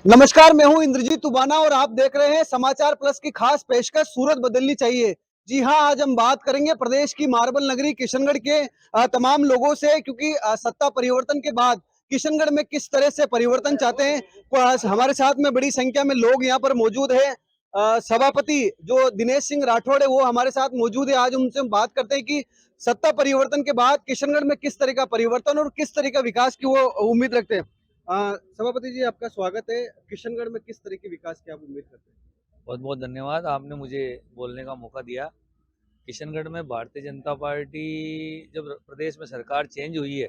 नमस्कार, मैं हूं इंद्रजीत तुबाना और आप देख रहे हैं समाचार प्लस की खास पेशकश सूरत बदलनी चाहिए। जी हां, आज हम बात करेंगे प्रदेश की मार्बल नगरी किशनगढ़ के तमाम लोगों से, क्योंकि सत्ता परिवर्तन के बाद किशनगढ़ में किस तरह से परिवर्तन चाहते हैं। हमारे साथ में बड़ी संख्या में लोग यहां पर मौजूद हैं। सभापति जो दिनेश सिंह राठौड़ है वो हमारे साथ मौजूद है। आज उनसे हम बात करते हैं कि सत्ता परिवर्तन के बाद किशनगढ़ में किस तरह का परिवर्तन और किस तरह का विकास की वो उम्मीद रखते हैं। सभापति जी, आपका स्वागत है। किशनगढ़ में किस तरह के विकास की आप उम्मीद करते हैं? बहुत बहुत धन्यवाद, आपने मुझे बोलने का मौका दिया। किशनगढ़ में भारतीय जनता पार्टी जब प्रदेश में सरकार चेंज हुई है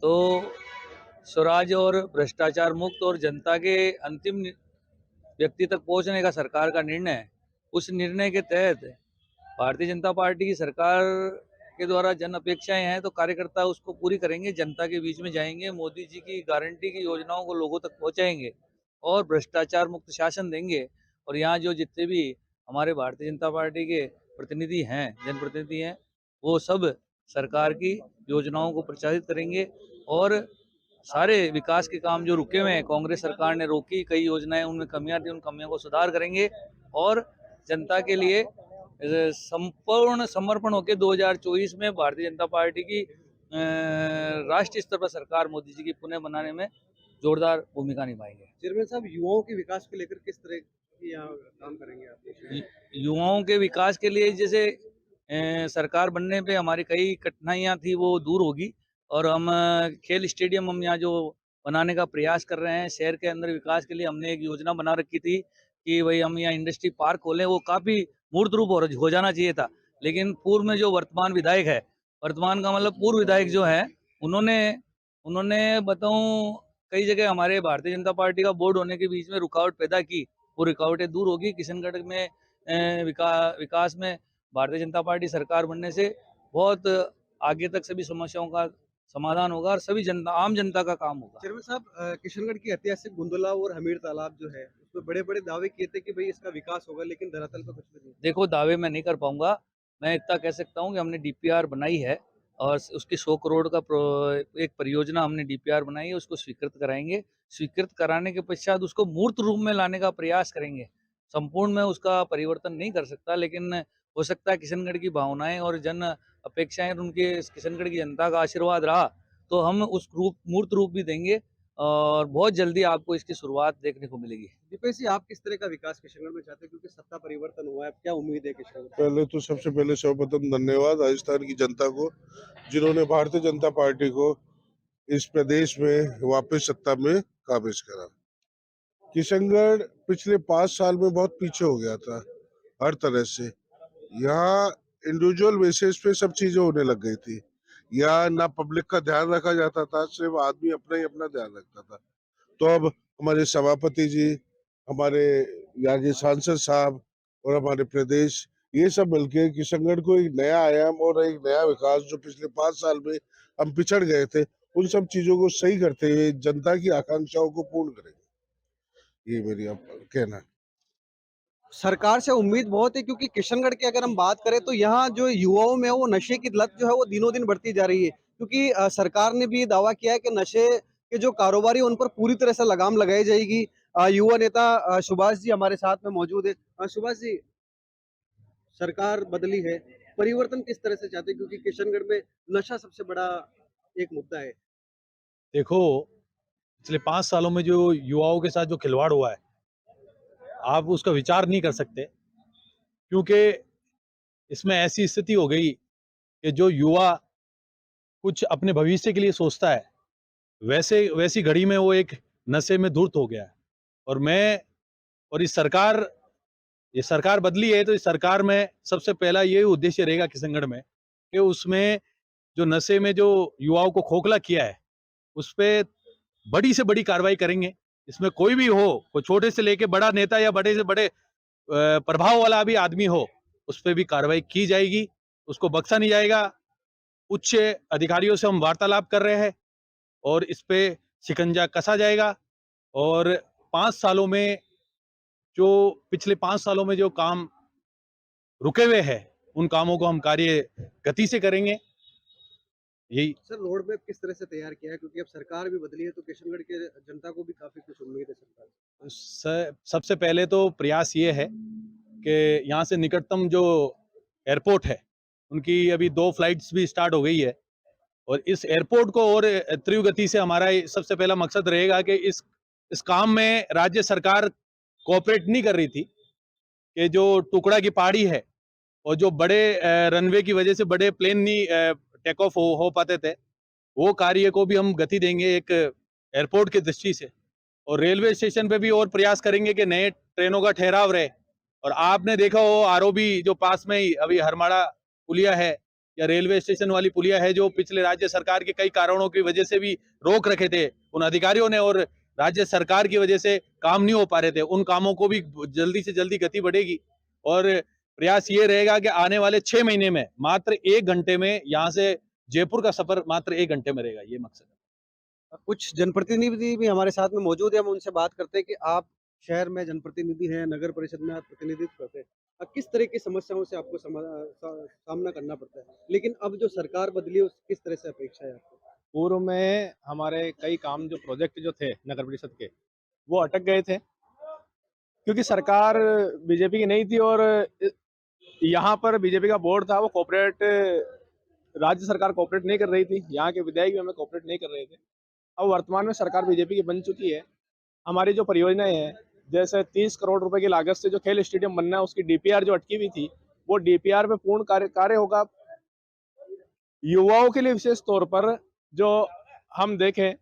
तो स्वराज और भ्रष्टाचार मुक्त और जनता के अंतिम व्यक्ति तक पहुंचने का सरकार का निर्णय है। उस निर्णय के तहत भारतीय जनता पार्टी की सरकार के द्वारा जन अपेक्षाएं हैं तो कार्यकर्ता उसको पूरी करेंगे, जनता के बीच में जाएंगे, मोदी जी की गारंटी की योजनाओं को लोगों तक पहुंचाएंगे और भ्रष्टाचार मुक्त शासन देंगे। और यहाँ जो जितने भी हमारे भारतीय जनता पार्टी के प्रतिनिधि हैं, जनप्रतिनिधि हैं, वो सब सरकार की योजनाओं को प्रचारित करेंगे और सारे विकास के काम जो रुके हुए हैं, कांग्रेस सरकार ने रोकी, कई योजनाएं उनमें कमियां थी, उन कमियों को सुधार करेंगे और जनता के लिए संपूर्ण समर्पण होकर 2024 में भारतीय जनता पार्टी की राष्ट्रीय स्तर पर सरकार मोदी जी की पुनः बनाने में जोरदार भूमिका निभाएंगे। चेयरमैन साहब, युवाओं के विकास को लेकर किस तरह की यहाँ काम करेंगे आप? युवाओं के विकास के लिए जैसे सरकार बनने पे हमारी कई कठिनाइयां थी वो दूर होगी और हम खेल स्टेडियम हम यहाँ जो बनाने का प्रयास कर रहे हैं। शहर के अंदर विकास के लिए हमने एक योजना बना रखी थी कि भाई हम यहाँ इंडस्ट्री पार्क खोलें। वो काफ़ी मूर्त रूप हो जाना चाहिए था, लेकिन पूर्व में जो वर्तमान विधायक है, वर्तमान का मतलब पूर्व विधायक जो है, उन्होंने उन्होंने बताऊं कई जगह हमारे भारतीय जनता पार्टी का बोर्ड होने के बीच में रुकावट पैदा की। वो रुकावटें दूर होगी। किशनगढ़ में विकास में भारतीय जनता पार्टी सरकार बनने से बहुत आगे तक सभी समस्याओं का समाधान होगा और सभी जनता, आम जनता का काम होगा। चेयरमैन साहब, किशनगढ़ की ऐतिहासिक गुंदला और हमीर तालाब जो है उसमें बड़े बड़े दावे किए थे कि भाई इसका विकास होगा, लेकिन धरातल पर कुछ भी नहीं। देखो, दावे मैं नहीं कर पाऊंगा। मैं इतना कह सकता हूँ कि हमने डीपीआर बनाई है और उसकी 100 करोड़ का एक परियोजना हमने डीपीआर बनाई है, उसको स्वीकृत कराएंगे। स्वीकृत कराने के पश्चात उसको मूर्त रूप में लाने का प्रयास करेंगे। संपूर्ण में उसका परिवर्तन नहीं कर सकता, लेकिन हो सकता है किशनगढ़ की भावनाएं और जन अपेक्षाएं और उनके किशनगढ़ की जनता का आशीर्वाद रहा तो हम उस रूप मूर्त रूप भी देंगे और बहुत जल्दी आपको इसकी शुरुआत देखने को मिलेगी। दीपेश जी, आप किस तरह का विकास किशनगढ़ में चाहते हैं, क्योंकि सत्ता परिवर्तन हुआ है, क्या उम्मीद है किशनगढ़? पहले तो सबसे पहले सर्वप्रथम धन्यवाद राजस्थान की जनता को, जिन्होंने भारतीय जनता पार्टी को इस प्रदेश में वापस सत्ता में काबिज करा। किशनगढ़ पिछले 5 साल में बहुत पीछे हो गया था हर तरह से। यहाँ इंडिविजुअल बेसिस पे सब चीजें होने लग गई थी। यहाँ ना पब्लिक का ध्यान रखा जाता था, सिर्फ आदमी अपना ही अपना ध्यान रखता था। तो अब हमारे सभापति जी, हमारे यहाँ के सांसद साहब और हमारे प्रदेश, ये सब मिलके किशनगढ़ को एक नया आयाम और एक नया विकास, जो पिछले 5 साल में हम पिछड़ गए थे, उन सब चीजों को सही करते हुए जनता की आकांक्षाओं को पूर्ण करेंगे। ये मेरी अब कहना है। सरकार से उम्मीद बहुत है, क्योंकि किशनगढ़ की अगर हम बात करें तो यहाँ जो युवाओं में वो नशे की लत जो है वो दिनों दिन बढ़ती जा रही है। क्योंकि सरकार ने भी दावा किया है कि नशे के जो कारोबारी उन पर पूरी तरह से लगाम लगाई जाएगी। युवा नेता सुभाष जी हमारे साथ में मौजूद है। सुभाष जी, सरकार बदली है, परिवर्तन किस तरह से चाहते हैं, क्योंकि किशनगढ़ में नशा सबसे बड़ा एक मुद्दा है। देखो, पिछले 5 सालों में जो युवाओं के साथ जो खिलवाड़ हुआ है, आप उसका विचार नहीं कर सकते, क्योंकि इसमें ऐसी स्थिति हो गई कि जो युवा कुछ अपने भविष्य के लिए सोचता है, वैसी घड़ी में वो एक नशे में धुर्त हो गया है। और मैं और ये सरकार बदली है, तो इस सरकार में सबसे पहला यही उद्देश्य रहेगा किशनगढ़ में कि उसमें जो नशे में जो युवाओं को खोखला किया है, उस पे बड़ी से बड़ी कार्रवाई करेंगे। इसमें कोई भी हो, कोई छोटे से लेके बड़ा नेता या बड़े से बड़े प्रभाव वाला भी आदमी हो, उस पर भी कार्रवाई की जाएगी, उसको बख्शा नहीं जाएगा। उच्च अधिकारियों से हम वार्तालाप कर रहे हैं और इस पे शिकंजा कसा जाएगा। और 5 सालों में जो पिछले 5 सालों में जो काम रुके हुए हैं, उन कामों को हम कार्य गति से करेंगे। यही सर रोड मैप किस तरह से तैयार किया है, क्योंकि अब सरकार भी बदली है तो किशनगढ़ के जनता को भी काफी कुछ उम्मीद है सरकार से। सबसे पहले तो प्रयास ये है कि यहाँ से निकटतम जो एयरपोर्ट है उनकी अभी 2 फ्लाइट्स भी स्टार्ट हो गई है, और इस एयरपोर्ट को और तीव्र गति से हमारा सबसे पहला मकसद रहेगा कि इस काम में राज्य सरकार कोऑपरेट नहीं कर रही थी, कि जो टुकड़ा की पहाड़ी है और जो बड़े रनवे की वजह से बड़े प्लेन नहीं टेक ऑफ हो पाते थे, वो कार्य को भी हम गति देंगे एक एयरपोर्ट की दृष्टि से। और रेलवे स्टेशन पे भी और प्रयास करेंगे कि नए ट्रेनों का ठहराव रहे। और आपने देखा हो आरओबी जो पास में ही अभी हरमाड़ा पुलिया है या रेलवे स्टेशन वाली पुलिया है, जो पिछले राज्य सरकार के कई कारणों की वजह से भी रोक रखे थे उन अधिकारियों ने, और राज्य सरकार की वजह से काम नहीं हो पा रहे थे, उन कामों को भी जल्दी से जल्दी गति बढ़ेगी। और प्रयास ये रहेगा कि आने वाले 6 महीने में मात्र 1 घंटे में यहाँ से जयपुर का सफर मात्र 1 घंटे में रहेगा, ये मकसद है। कुछ जनप्रतिनिधि भी हमारे साथ में मौजूद है, हम उनसे बात करते हैं कि आप शहर में जनप्रतिनिधि हैं, नगर परिषद में आप प्रतिनिधित्व करते हैं, किस तरह की समस्याओं से आपको सामना करना पड़ता है, लेकिन अब जो सरकार बदली है किस तरह से अपेक्षा है आपको? पूर्व में हमारे कई काम जो प्रोजेक्ट जो थे नगर परिषद के वो अटक गए थे, क्योंकि सरकार बीजेपी की नहीं थी और यहाँ पर बीजेपी का बोर्ड था, वो कोऑपरेट, राज्य सरकार कोऑपरेट नहीं कर रही थी, यहाँ के विधायक भी हमें कोऑपरेट नहीं कर रहे थे। अब वर्तमान में सरकार बीजेपी की बन चुकी है। हमारी जो परियोजनाएं हैं, जैसे 30 करोड़ रुपए की लागत से जो खेल स्टेडियम बनना है, उसकी डीपीआर जो अटकी हुई थी, वो डीपीआर पे पूर्ण कार्य होगा। युवाओं के लिए विशेष तौर पर जो हम देखें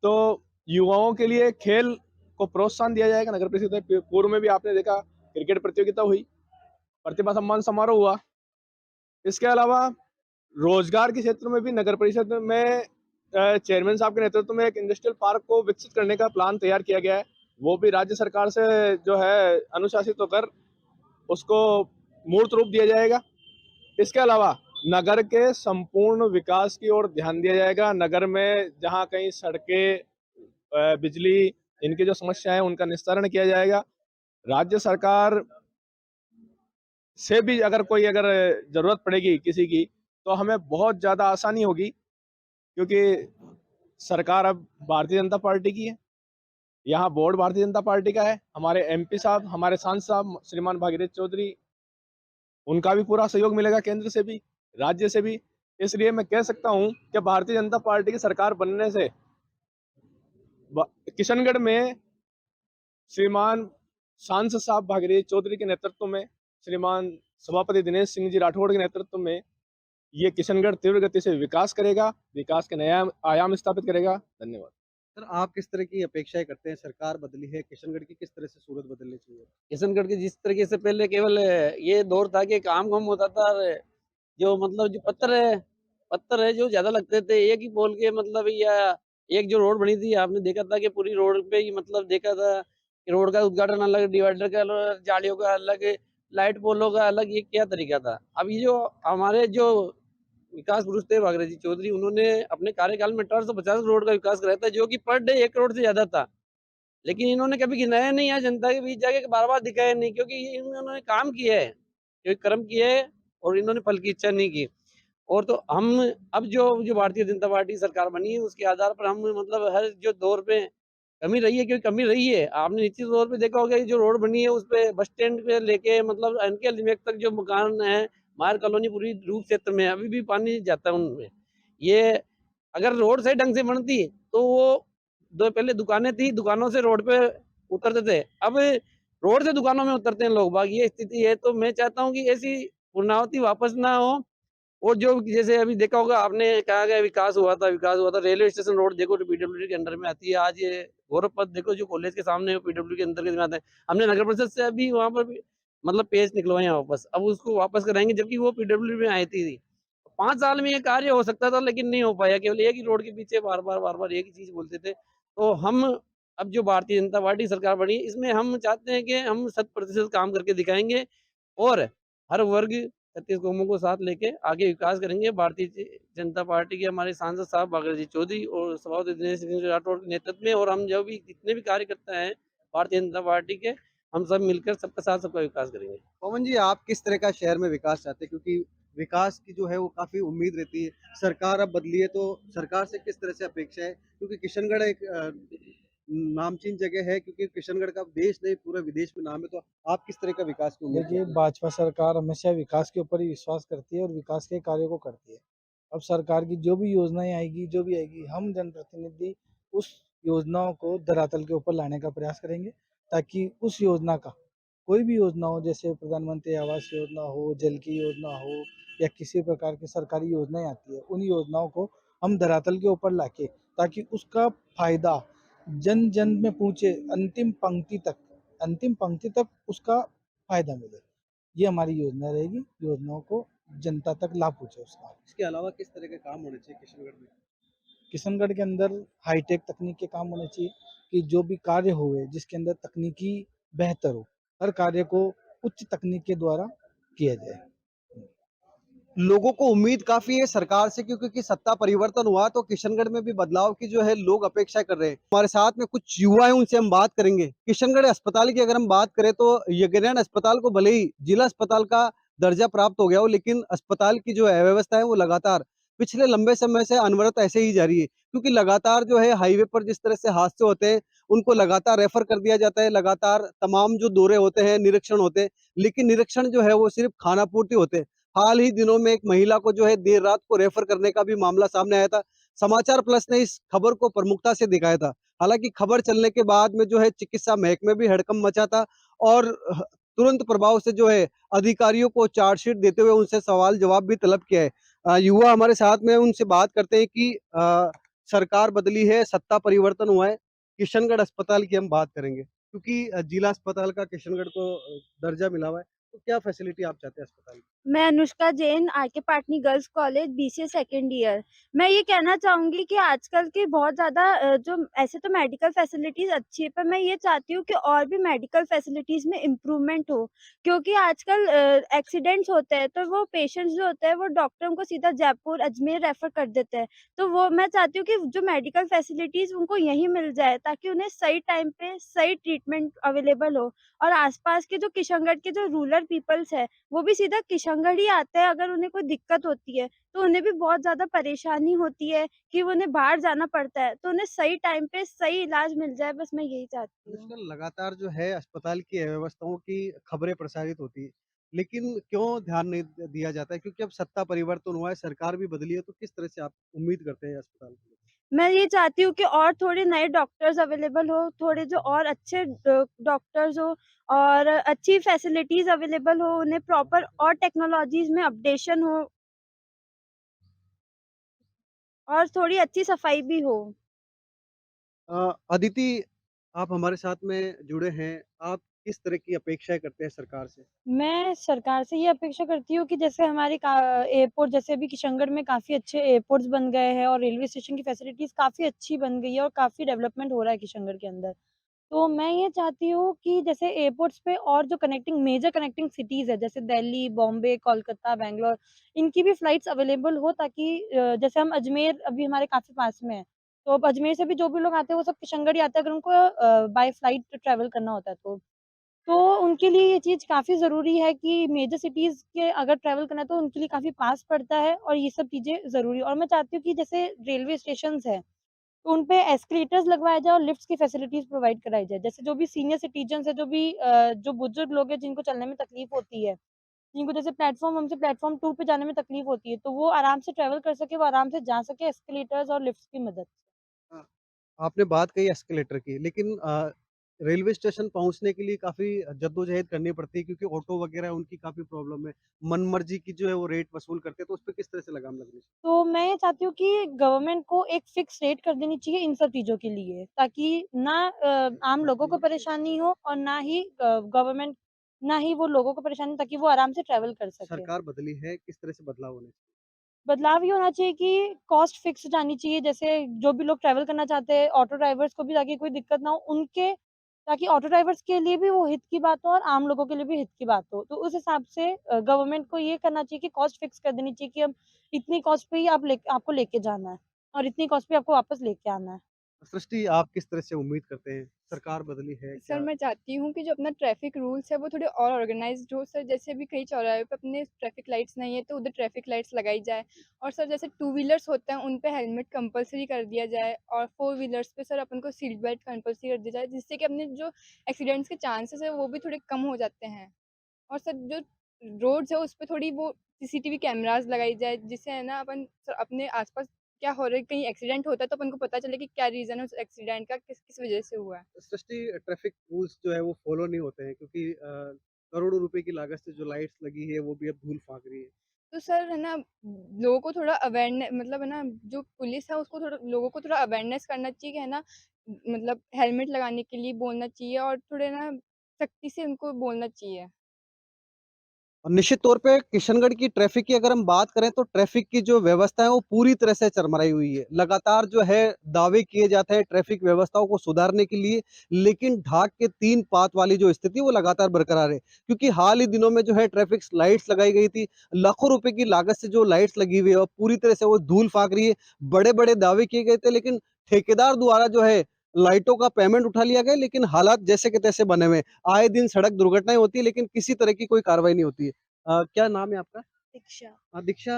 तो युवाओं के लिए खेल को प्रोत्साहन दिया जाएगा नगर परिषद में। पूर्व में भी आपने देखा क्रिकेट प्रतियोगिता हुई, प्रतिभा सम्मान समारोह हुआ। इसके अलावा रोजगार के क्षेत्र में भी नगर परिषद में चेयरमैन साहब के नेतृत्व में एक इंडस्ट्रियल पार्क को विकसित करने का प्लान तैयार किया गया है। वो भी राज्य सरकार से जो है अनुशासित होकर उसको मूर्त रूप दिया जाएगा। इसके अलावा नगर के संपूर्ण विकास की ओर ध्यान दिया जाएगा। नगर में जहां कहीं सड़कें, बिजली, इनकी जो समस्या है उनका निस्तारण किया जाएगा। राज्य सरकार से भी अगर जरूरत पड़ेगी किसी की, तो हमें बहुत ज्यादा आसानी होगी, क्योंकि सरकार अब भारतीय जनता पार्टी की है, यहाँ बोर्ड भारतीय जनता पार्टी का है। हमारे एमपी साहब, हमारे सांसद साहब श्रीमान भागीरथ चौधरी, उनका भी पूरा सहयोग मिलेगा, केंद्र से भी राज्य से भी। इसलिए मैं कह सकता हूं कि भारतीय जनता पार्टी की सरकार बनने से किशनगढ़ में श्रीमान सांसद साहब भागीरथ चौधरी के नेतृत्व में, श्रीमान सभापति दिनेश सिंह जी राठौड़ के नेतृत्व में ये किशनगढ़ तीव्र गति से विकास करेगा, विकास के नया आयाम स्थापित करेगा। धन्यवाद। सर आप किस तरह की अपेक्षाएं करते हैं, सरकार बदली है, किशनगढ़ की किस तरह से सूरत बदलनी चाहिए? किशनगढ़ के जिस तरीके से पहले केवल ये दौर था कि काम कम होता था, और जो मतलब जो पत्थर है जो ज्यादा लगते थे, एक ही पोल के मतलब, या एक जो रोड बनी थी आपने देखा था कि पूरी रोड पे ही मतलब देखा था कि रोड का उद्घाटन अलग, डिवाइडर का अलग, जालियों का अलग, लाइट पोलों का अलग, ये क्या तरीका था। अब ये जो हमारे जो विकास पुरुष थे भागीरथ जी चौधरी, उन्होंने अपने कार्यकाल में 1850 करोड़ का विकास कराया था, जो कि पर डे 1 करोड़ से ज्यादा था। लेकिन इन्होंने कभी गिनाया नहीं है, जनता के बीच जाके बार-बार दिखाया नहीं, क्योंकि इन्होंने काम किया है, जो कर्म किए है, और इन्होंने फल की इच्छा नहीं की। और तो हम अब जो भारतीय जनता पार्टी सरकार बनी है, उसके आधार पर हम मतलब हर जो दौर पे कमी रही है, क्योंकि कमी रही है। आपने निश्चित तौर पे देखा होगा, जो रोड बनी है उस पे बस स्टैंड पे लेके मतलब एनके लिमिट तक जो मकान है, मार कॉलोनी पूरी रूप क्षेत्र में अभी भी पानी जाता है उनमें। ये अगर रोड सही ढंग से बनती तो वो दो पहले दुकानें थी, दुकानों से रोड पे उतरते थे, अब रोड से दुकानों में उतरते हैं लोग बाग, ये स्थिति है। तो मैं चाहता हूँ कि ऐसी पुनरावृत्ति वापस ना हो। और जो जैसे अभी देखा होगा आपने, कहा गया विकास हुआ था, रेलवे स्टेशन रोड देखो तो पीडब्ल्यूडी के अंडर में आती है। आज ये गौरव पथ देखो जो कॉलेज के सामने पीडब्ल्यू के अंदर के आता है। हमने नगर परिषद से अभी वहाँ पर भी मतलब पेज निकलवाए हैं वापस, अब उसको वापस कराएंगे, जबकि वो पीडब्ल्यू में आई थी। 5 साल में ये कार्य हो सकता था, लेकिन नहीं हो पाया। केवल एक ही रोड के पीछे बार बार एक ही चीज बोलते थे। तो हम अब जो भारतीय जनता पार्टी सरकार बनी, इसमें हम चाहते हैं कि हम 100% काम करके दिखाएंगे, और हर वर्ग 36 कौमों को साथ लेके आगे विकास करेंगे। भारतीय जनता पार्टी के हमारे सांसद साहब भागीरथ जी चौधरी और सभापति दिनेश सिंह राठौड़ के नेतृत्व में, और हम जो भी जितने भी कार्यकर्ता हैं भारतीय जनता पार्टी के, हम सब मिलकर सबका साथ सबका विकास करेंगे। पवन जी आप किस तरह का शहर में विकास चाहते हैं, क्योंकि विकास की जो है वो काफी उम्मीद रहती है। सरकार अब बदली है तो सरकार से किस तरह से अपेक्षा है? क्योंकि किशनगढ़ एक नामचीन जगह है, क्योंकि किशनगढ़ का देश नहीं पूरे विदेश में नाम है, तो आप किस तरह का विकास की उम्मीद देखिए, करते हैं? भाजपा सरकार हमेशा विकास के ऊपर ही विश्वास करती है और विकास के कार्यों को करती है। अब सरकार की जो भी योजनाएं आएगी, जो भी आएगी, हम जनप्रतिनिधि उस योजनाओं को धरातल के ऊपर लाने का प्रयास करेंगे, ताकि उस योजना का कोई भी योजना हो, जैसे प्रधानमंत्री आवास योजना हो, जल की योजना हो या किसी प्रकार की सरकारी योजनाएं आती है, उन योजनाओं को हम धरातल के ऊपर लाके, ताकि उसका फायदा जन जन में पहुंचे, अंतिम पंक्ति तक उसका फायदा मिले। ये हमारी योजना रहेगी, योजनाओं को जनता तक लाभ पहुंचे उसका। इसके अलावा किस तरह के काम होने चाहिए किशनगढ़ में? किशनगढ़ के अंदर हाईटेक तकनीक के काम होने चाहिए, कि जो भी कार्य हुए जिसके अंदर तकनीकी बेहतर हो, हर कार्य को उच्च तकनीक के द्वारा किया जाए। लोगों को उम्मीद काफी है सरकार से, क्योंकि कि सत्ता परिवर्तन हुआ तो किशनगढ़ में भी बदलाव की जो है लोग अपेक्षा कर रहे हैं। हमारे साथ में कुछ युवा हैं, उनसे हम बात करेंगे। किशनगढ़ अस्पताल की अगर हम बात करें तो यज्ञनारायण अस्पताल को भले ही जिला अस्पताल का दर्जा प्राप्त हो गया हो, लेकिन अस्पताल की जो है व्यवस्था है वो लगातार पिछले लंबे समय से अनवरत ऐसे ही जारी है, क्योंकि लगातार जो है हाईवे पर जिस तरह से हादसे होते हैं उनको लगातार रेफर कर दिया जाता है, लगातार तमाम जो दौरे होते हैं, निरीक्षण होते हैं, लेकिन निरीक्षण जो है वो सिर्फ खानापूर्ति होते हैं। हाल ही दिनों में एक महिला को जो है देर रात को रेफर करने का भी मामला सामने आया था। समाचार प्लस ने इस खबर को प्रमुखता से दिखाया था। हालांकि खबर चलने के बाद में जो है चिकित्सा महकमे भी हड़कंप मचा था और तुरंत प्रभाव से जो है अधिकारियों को चार्जशीट देते हुए उनसे सवाल जवाब भी तलब किया है। युवा हमारे साथ में, उनसे बात करते हैं कि सरकार बदली है, सत्ता परिवर्तन हुआ है, किशनगढ़ अस्पताल की हम बात करेंगे, क्योंकि जिला अस्पताल का किशनगढ़ को दर्जा मिला हुआ है, तो क्या फैसिलिटी आप चाहते हैं अस्पताल में? मैं Anushka Jain, R K. Patni girls college, BCA second year. मैं ये कहना चाहूँगी कि आजकल की बहुत ज़्यादा जो ऐसे तो मेडिकल फैसिलिटीज़ अच्छी है, पर मैं ये चाहती हूँ कि और भी मेडिकल फैसिलिटीज़ में इम्प्रूवमेंट हो। क्योंकि आजकल एक्सीडेंट्स होते हैं, तो वो पेशेंट्स जो होते हैं, वो डॉक्टर उनको सीधा जयपुर, अजमेर रेफ़र कर देते हैं। तो वो मैं चाहती हूँ कि जो मेडिकल फैसिलिटीज़ उनको यहीं मिल जाए, ताकि उन्हें सही टाइम पे सही ट्रीटमेंट अवेलेबल हो। और आस-पास के जो किशनगढ़ के जो रूरल पीपल्स हैं, वो भी सीधा किशनगढ़ ही आते हैं अगर उन्हें कोई दिक्कत होती है, तो उन्हें भी बहुत ज़्यादा परेशानी होती है कि उन्हें बाहर जाना पड़ता है, तो उन्हें सही टाइम पे सही इलाज मिल जाए, बस मैं यही चाहती हूँ। आजकल लगातार जो है अस्पताल की अव्यवस्थाओं की खबरें प्रसारित होती है, लेकिन क्यों ध्यान नहीं दिया जाता है? क्योंकि अब सत्ता परिवर्तन हुआ है, सरकार भी बदली है, तो किस तरह से आप उम्मीद करते हैं अस्पताल के लिए? मैं ये चाहती हूँ कि और थोड़े नए डॉक्टर्स अवेलेबल हो, थोड़े जो और अच्छे डॉक्टर्स हो और अच्छी फैसिलिटीज़ अवेलेबल हो, उन्हें प्रॉपर और टेक्नोलॉजीज़ में अपडेशन हो और थोड़ी अच्छी सफाई भी हो। अदिति, आप हमारे साथ में जुड़े हैं, आप किस तरह की अपेक्षाएँ करते हैं सरकार से? मैं सरकार से ये अपेक्षा करती हूँ कि जैसे हमारे का एयरपोर्ट जैसे अभी किशनगढ़ में काफ़ी अच्छे एयरपोर्ट्स बन गए हैं और रेलवे स्टेशन की फैसिलिटीज़ काफ़ी अच्छी बन गई है और काफ़ी डेवलपमेंट हो रहा है किशनगढ़ के अंदर। तो मैं ये चाहती हूँ कि जैसे एयरपोर्ट्स पे और जो मेजर कनेक्टिंग सिटीज़ है जैसे दिल्ली, बॉम्बे, कोलकाता, बैंगलोर इनकी भी फ्लाइट्स अवेलेबल हो ताकि जैसे हम अजमेर अभी हमारे काफ़ी पास में है। तो अब अजमेर से भी जो भी लोग आते हैं वो सब किशनगढ़ ही आते हैं अगर उनको बाय फ्लाइट ट्रैवल करना होता है तो। तो उनके लिए ये चीज़ काफ़ी ज़रूरी है कि मेजर सिटीज़ के अगर ट्रैवल करना है तो उनके लिए काफ़ी पास पड़ता है और ये सब चीज़ें ज़रूरी है और मैं चाहती हूँ कि जैसे रेलवे स्टेशंस हैं, तो उन पे एस्केलेटर्स लगवाए जाएँ और लिफ्ट्स की फैसिलिटीज़ प्रोवाइड कराई जाए। जैसे जो भी सीनियर सिटीज़न्स हैं, जो बुजुर्ग लोग हैं जिनको चलने में तकलीफ़ होती है, जिनको जैसे प्लेटफ़ॉर्म 1 से प्लेटफ़ॉर्म 2 पे जाने में तकलीफ़ होती है, तो वो आराम से ट्रैवल कर सकें, वो आराम से जा सकें एस्केलेटर्स और लिफ्ट्स की मदद से। हाँ, आपने बात कही एस्केलेटर की, लेकिन रेलवे स्टेशन पहुँचने के लिए काफ़ी जद्दोजहद करनी पड़ती है, क्योंकि ऑटो वगैरह उनकी काफ़ी प्रॉब्लम है। मनमर्जी की जो है वो रेट वसूल करते हैं, तो उसपे किस तरह से लगाम लगनी चाहिए? तो मैं ये चाहती हूँ कि गवर्नमेंट को एक फ़िक्स रेट कर देनी चाहिए इन सब चीज़ों के लिए, ताकि ना आम लोगों को परेशानी हो और ना ही वो लोगों को परेशानी ताकि वो आराम से ट्रैवल कर सकें। सरकार बदली है, किस तरह से बदलाव होने चाहिए? बदलाव ये होना चाहिए कि कॉस्ट फ़िक्स जानी चाहिए, जैसे जो भी लोग ट्रैवल करना चाहते हैं, ऑटो ड्राइवर्स को भी ताकि कोई दिक्कत ना हो, ताकि ऑटो ड्राइवर्स के लिए भी वो हित की बात हो और आम लोगों के लिए भी हित की बात हो। तो उस हिसाब से गवर्नमेंट को ये करना चाहिए कि कॉस्ट फ़िक्स कर देनी चाहिए कि अब इतनी कॉस्ट पे ही आपको लेके जाना है और इतनी कॉस्ट पे आपको वापस लेके आना है। सृष्टि, आप किस तरह से उम्मीद करते हैं? सरकार बदली है सर क्या? मैं चाहती हूँ कि जो अपना ट्रैफिक रूल्स है वो थोड़े और ऑर्गेनाइज्ड हो सर। जैसे अभी कई चौराहे पे अपने ट्रैफिक लाइट्स नहीं है तो उधर ट्रैफिक लाइट्स लगाई जाए। और सर जैसे टू व्हीलर्स होते हैं उन पे हेलमेट कंपलसरी कर दिया जाए, और फोर व्हीलर्स पे सर अपन को सीट बेल्ट कंपलसरी कर दिया जाए, जिससे कि अपने जो एक्सीडेंट्स के चांसेस है वो भी थोड़े कम हो जाते हैं। और सर जो रोड्स है उस पे थोड़ी वो सीसीटीवी कैमरास लगाई जाए, जिससे है ना अपन सर अपने आसपास क्या हो रहा है, कहीं एक्सीडेंट होता है तो अपन को पता चले कि क्या रीजन है उस एक्सीडेंट का, किस किस वजह से हुआ है। सृष्टि, ट्रैफिक रूल्स जो है वो फॉलो नहीं होते हैं क्योंकि करोड़ों रुपए की लागत से जो लाइट्स लगी है वो भी अब धूल फांक रही है। तो सर है ना, लोगों को थोड़ा अवेयरनेस, मतलब है ना, जो पुलिस है उसको थोड़ा लोगों को थोड़ा अवेयरनेस करना चाहिए कि है ना, मतलब हेलमेट लगाने के लिए बोलना चाहिए और थोड़े ना सख्ती से उनको बोलना चाहिए। और निश्चित तौर पे किशनगढ़ की ट्रैफिक की अगर हम बात करें तो ट्रैफिक की जो व्यवस्था है वो पूरी तरह से चरमराई हुई है। लगातार जो है दावे किए जाते हैं ट्रैफिक व्यवस्थाओं को सुधारने के लिए, लेकिन ढाक के 3 पात वाली जो स्थिति वो लगातार बरकरार है। क्योंकि हाल ही दिनों में जो है ट्रैफिक लाइट्स लगाई गई थी, लाखों रुपए की लागत से जो लाइट्स लगी हुई है और पूरी तरह से वो धूल फाँक रही है। बड़े-बड़े दावे किए गए थे लेकिन ठेकेदार द्वारा जो है लाइटों का पेमेंट उठा लिया गया, लेकिन हालात जैसे के तैसे बने हुए हैं। आए दिन सड़क दुर्घटनाएँ होती है लेकिन किसी तरह की कोई कार्रवाई नहीं होती है। क्या नाम है आपका? दीक्षा। दीक्षा,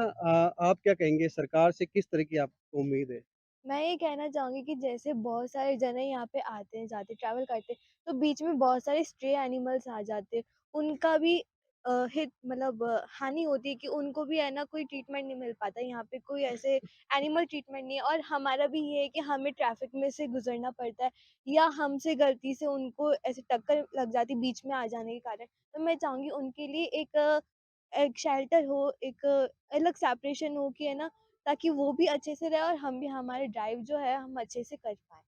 आप क्या कहेंगे सरकार से किस तरह की आपको उम्मीद है? मैं ये कहना चाहूँगी कि जैसे बहुत सारे जने यहाँ पे आते हैं, जाते हैं, ट्रैवल करते हैं, तो बीच में बहुत सारे स्ट्रे एनिमल्स आ जाते हैं। उनका भी हित मतलब हानि होती है कि उनको भी है ना कोई ट्रीटमेंट नहीं मिल पाता। यहाँ पे कोई ऐसे एनिमल ट्रीटमेंट नहीं है, और हमारा भी ये है कि हमें ट्रैफिक में से गुज़रना पड़ता है, या हमसे गलती से उनको ऐसे टक्कर लग जाती है बीच में आ जाने के कारण। तो मैं चाहूँगी उनके लिए एक शेल्टर हो, एक अलग सेपरेशन हो कि है ना, ताकि वो भी अच्छे से रहे और हम भी हमारे ड्राइव जो है हम अच्छे से कर पाएँ।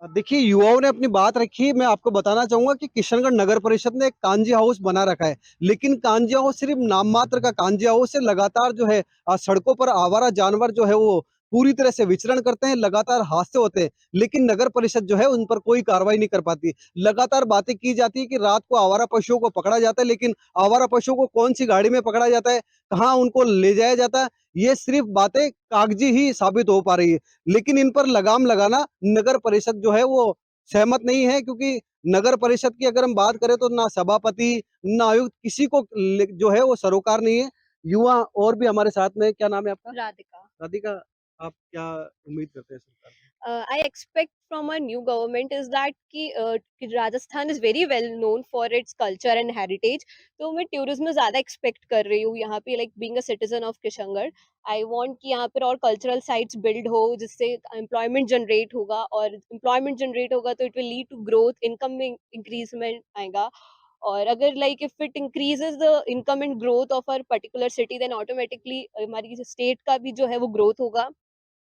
देखिए, युवाओं ने अपनी बात रखी है। मैं आपको बताना चाहूँगा कि किशनगढ़ नगर परिषद ने एक कांजी हाउस बना रखा है। लेकिन कांजी हाउस सिर्फ़ नाम मात्र का कांजी हाउस है। लगातार जो है सड़कों पर आवारा जानवर जो है वो पूरी तरह से विचरण करते हैं, लगातार हादसे होते हैं। लेकिन नगर परिषद जो है उन पर कोई कार्रवाई नहीं कर पाती। लगातार बातें की जाती है कि रात को आवारा पशुओं को पकड़ा जाता है, लेकिन आवारा पशुओं को कौन-सी गाड़ी में पकड़ा जाता है, कहाँ उनको ले जाया जाता है, ये सिर्फ़ बातें कागज़ी ही साबित हो पा रही है। लेकिन इन पर लगाम लगाना नगर परिषद जो है वो सहमत नहीं है, क्योंकि नगर परिषद की अगर हम बात करें तो ना सभापति, ना आयुक्त किसी को जो है वो सरोकार नहीं है। युवा और भी हमारे साथ में, क्या नाम है आपका? Radhika. राधिका, आप क्या उम्मीद करते हैं सरकार से? I expect from our new government is that कि Rajasthan is very well known for its culture and heritage. तो मैं tourism में ज़्यादा expect कर रही हूँ यहाँ पे, like being a citizen of Kishangarh. I want कि यहाँ पर और cultural sites build हो, जिससे employment generate होगा, और employment generate होगा तो it will lead to growth, income में increasement आएगा। और अगर like if it increases the income and growth of our particular city, then automatically हमारी state का भी जो है वो growth होगा।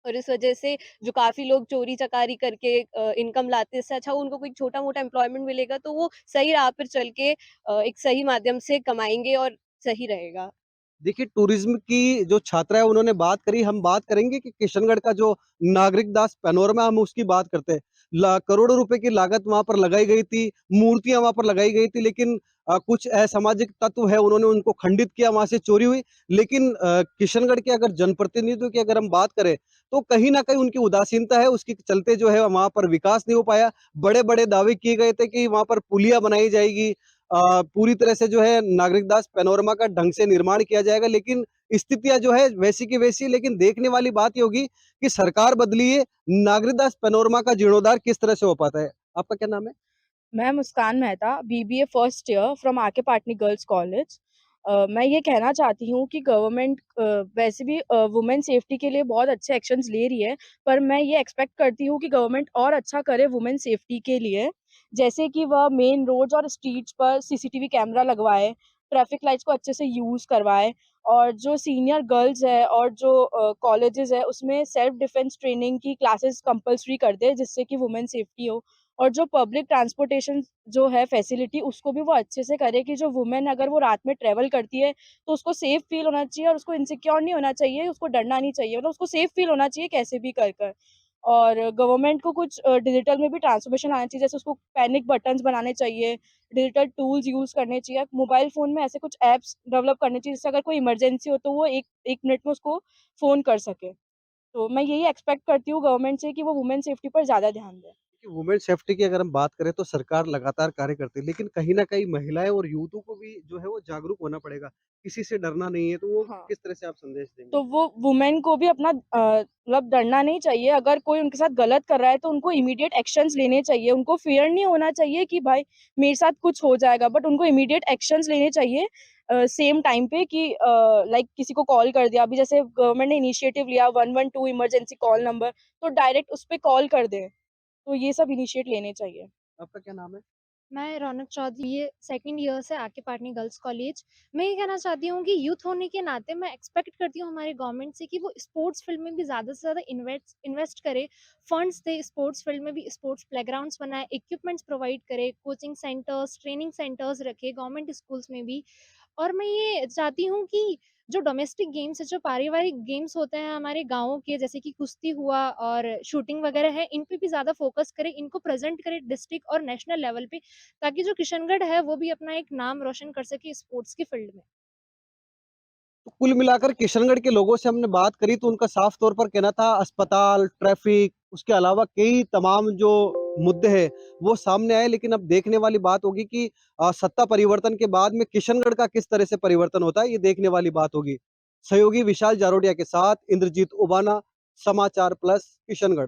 और इस वजह से जो काफ़ी लोग चोरी-चकारी करके इनकम लाते हैं, इससे अच्छा उनको कोई छोटा-मोटा एम्प्लॉयमेंट मिलेगा तो वो सही राह पर चल के एक सही माध्यम से कमाएँगे और सही रहेगा। देखिए, टूरिज्म की जो छात्रा है उन्होंने बात करी, हम बात करेंगे कि किशनगढ़ का जो नागरिक दास पैनोरमा हम उसकी बात करते हैं। करोड़ों रुपए की लागत वहां पर लगाई गई थी, मूर्तियां वहां पर लगाई गई थी, लेकिन कुछ असामाजिक तत्व है उन्होंने उनको खंडित किया, वहां से चोरी हुई। लेकिन किशनगढ़ के अगर जनप्रतिनिधित्व की अगर हम बात करें तो कहीं ना कहीं उनकी उदासीनता है, उसके चलते जो है वहां पर विकास नहीं हो पाया। बड़े बड़े दावे किए गए थे कि वहां पर पुलिया बनाई जाएगी, पूरी तरह से जो है नागरिक दास पैनोरमा का ढंग से निर्माण किया जाएगा, लेकिन स्थितियां जो है वैसी की वैसी। लेकिन देखने वाली बात ये होगी कि सरकार बदली है, नागरिक दास पैनोरमा का जीर्णोद्धार किस तरह से हो पाता है। आपका क्या नाम है? मैं Muskan Mehta, BBA first year from AK Patni girls college. मैं ये कहना चाहती हूँ कि गवर्नमेंट वैसे भी वुमेन सेफ्टी के लिए बहुत अच्छे एक्शंस ले रही है, पर मैं ये एक्सपेक्ट करती हूँ कि गवर्नमेंट और अच्छा करे वुमेन सेफ्टी के लिए। जैसे कि वह मेन रोड्स और स्ट्रीट्स पर सीसीटीवी कैमरा लगवाए, ट्रैफिक लाइट्स को अच्छे से यूज़ करवाए, और जो सीनियर गर्ल्स है और जो कॉलेजेस है उसमें सेल्फ डिफेंस ट्रेनिंग की क्लासेस कंपल्सरी कर दे, जिससे कि वुमेन सेफ्टी हो। और जो पब्लिक ट्रांसपोर्टेशन जो है फैसिलिटी, उसको भी वो अच्छे से करे कि जो वुमेन अगर वो रात में ट्रैवल करती है तो उसको सेफ फील होना चाहिए और उसको इनसिक्योर नहीं होना चाहिए, उसको डरना नहीं चाहिए, मतलब उसको सेफ फील होना चाहिए कैसे भी कर कर। और गवर्नमेंट को कुछ डिजिटल में भी ट्रांसफॉर्मेशन आना चाहिए, जैसे उसको पैनिक बटन्स बनाने चाहिए, डिजिटल टूल्स यूज़ करने चाहिए, मोबाइल फ़ोन में ऐसे कुछ ऐप्स डेवलप करने चाहिए जिससे अगर कोई इमरजेंसी हो तो वो एक 1 मिनट में उसको फ़ोन कर सके। तो मैं यही एक्सपेक्ट करती हूँ गवर्नमेंट से कि वो वुमेन सेफ्टी पर ज़्यादा ध्यान दें। कि वुमेन सेफ्टी की अगर हम बात करें तो सरकार लगातार कार्य करती है, लेकिन कहीं न कहीं महिलाएँ और यूथों को भी जो है वो जागरूक होना पड़ेगा। किसी से डरना नहीं है, तो वो हाँ। किस तरह से आप संदेश देंगे? तो वो वुमेन को भी अपना मतलब डरना नहीं चाहिए। अगर कोई उनके साथ गलत कर रहा है तो उनको इमीडिएट एक्शंस लेने चाहिए। उनको फ़ियर नहीं होना चाहिए कि भाई मेरे साथ कुछ हो जाएगा, बट उनको इमीडिएट एक्शंस लेने चाहिए सेम टाइम पे कि लाइक किसी को कॉल कर दिया। अभी जैसे गवर्नमेंट ने इनिशिएटिव लिया 112 इमरजेंसी कॉल नंबर, तो डायरेक्ट उस पे कॉल कर दें। तो ये सब इनिशिएट लेने चाहिए। आपका क्या नाम है? मैं रौनक चौधरी, ये सेकंड ईयर से आके पाटनी गर्ल्स कॉलेज। मैं ये कहना चाहती हूँ कि यूथ होने के नाते मैं एक्सपेक्ट करती हूँ हमारे गवर्नमेंट से कि वो स्पोर्ट्स फील्ड में भी ज़्यादा से ज़्यादा इन्वेस्ट करे, फंड्स दे, स्पोर्ट्स फील्ड में भी स्पोर्ट्स प्लेग्राउंड्स बनाए, इक्विपमेंट्स प्रोवाइड करे, कोचिंग सेंटर्स, ट्रेनिंग सेंटर्स रखे गवर्नमेंट स्कूल्स में भी। और मैं ये चाहती हूँ कि जो डोमेस्टिक गेम्स है, जो पारिवारिक गेम्स होते हैं हमारे गाँवों के, जैसे कि कुश्ती हुआ और शूटिंग वगैरह है, इन पे भी ज़्यादा फोकस करें, इनको प्रेज़ेंट करें डिस्ट्रिक्ट और नेशनल लेवल पे, ताकि जो किशनगढ़ है वो भी अपना एक नाम रोशन कर सके स्पोर्ट्स की फील्ड में। तो कुल मिलाकर किशनगढ़ के लोगों से हमने बात करी तो उनका साफ तौर पर कहना था अस्पताल, ट्रैफिक, उसके अलावा कई तमाम जो मुद्दे हैं वो सामने आए, लेकिन अब देखने वाली बात होगी कि सत्ता परिवर्तन के बाद में किशनगढ़ का किस तरह से परिवर्तन होता है, ये देखने वाली बात होगी। सहयोगी विशाल जारोडिया के साथ इंद्रजीत उबाना, समाचार प्लस, किशनगढ़।